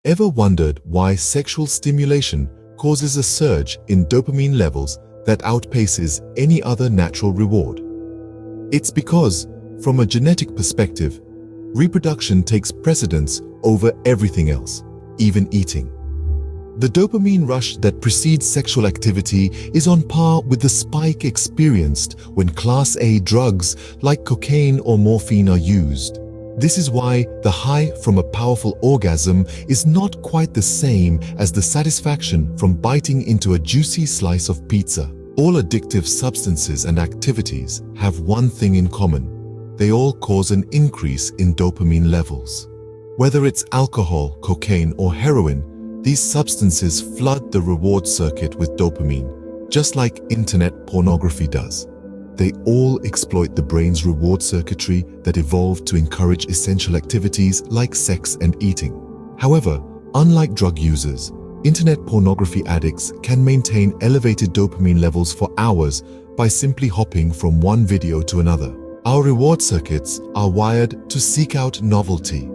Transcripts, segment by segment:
Ever wondered why sexual stimulation causes a surge in dopamine levels that outpaces any other natural reward? It's because, from a genetic perspective, reproduction takes precedence over everything else, even eating. The dopamine rush that precedes sexual activity is on par with the spike experienced when Class A drugs like cocaine or morphine are used. This is why the high from a powerful orgasm is not quite the same as the satisfaction from biting into a juicy slice of pizza. All addictive substances and activities have one thing in common. They all cause an increase in dopamine levels. Whether it's alcohol, cocaine, or heroin, these substances flood the reward circuit with dopamine, just like internet pornography does. They all exploit the brain's reward circuitry that evolved to encourage essential activities like sex and eating. However, unlike drug users, internet pornography addicts can maintain elevated dopamine levels for hours by simply hopping from one video to another. Our reward circuits are wired to seek out novelty.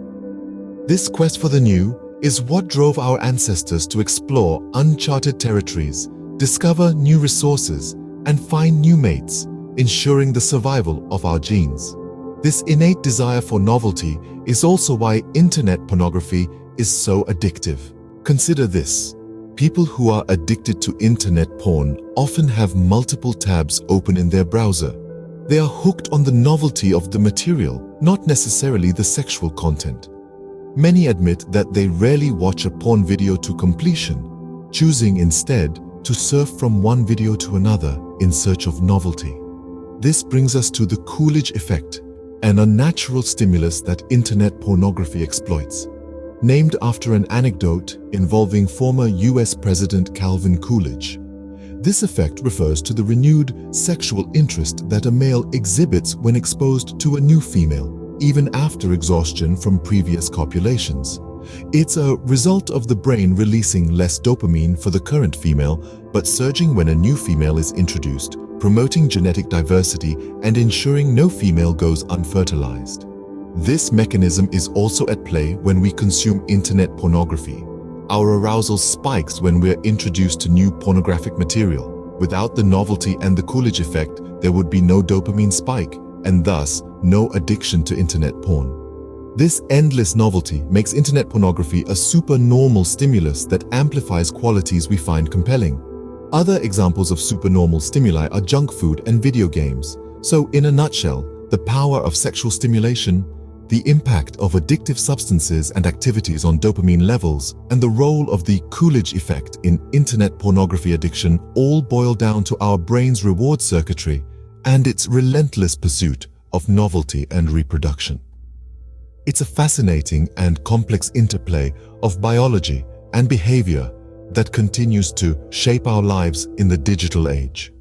This quest for the new is what drove our ancestors to explore uncharted territories, discover new resources, and find new mates, ensuring the survival of our genes. This innate desire for novelty is also why internet pornography is so addictive. Consider this. People who are addicted to internet porn often have multiple tabs open in their browser. They are hooked on the novelty of the material, not necessarily the sexual content. Many admit that they rarely watch a porn video to completion, choosing instead to surf from one video to another in search of novelty. This brings us to the Coolidge effect, an unnatural stimulus that internet pornography exploits. Named after an anecdote involving former US President Calvin Coolidge. This effect refers to the renewed sexual interest that a male exhibits when exposed to a new female, even after exhaustion from previous copulations. It's a result of the brain releasing less dopamine for the current female, but surging when a new female is introduced, promoting genetic diversity and ensuring no female goes unfertilized. This mechanism is also at play when we consume internet pornography. Our arousal spikes when we're introduced to new pornographic material. Without the novelty and the Coolidge effect, there would be no dopamine spike, and thus no addiction to internet porn. This endless novelty makes internet pornography a supernormal stimulus that amplifies qualities we find compelling. Other examples of supernormal stimuli are junk food and video games. So, in a nutshell, the power of sexual stimulation, the impact of addictive substances and activities on dopamine levels, and the role of the Coolidge effect in internet pornography addiction all boil down to our brain's reward circuitry and its relentless pursuit of novelty and reproduction. It's a fascinating and complex interplay of biology and behavior that continues to shape our lives in the digital age.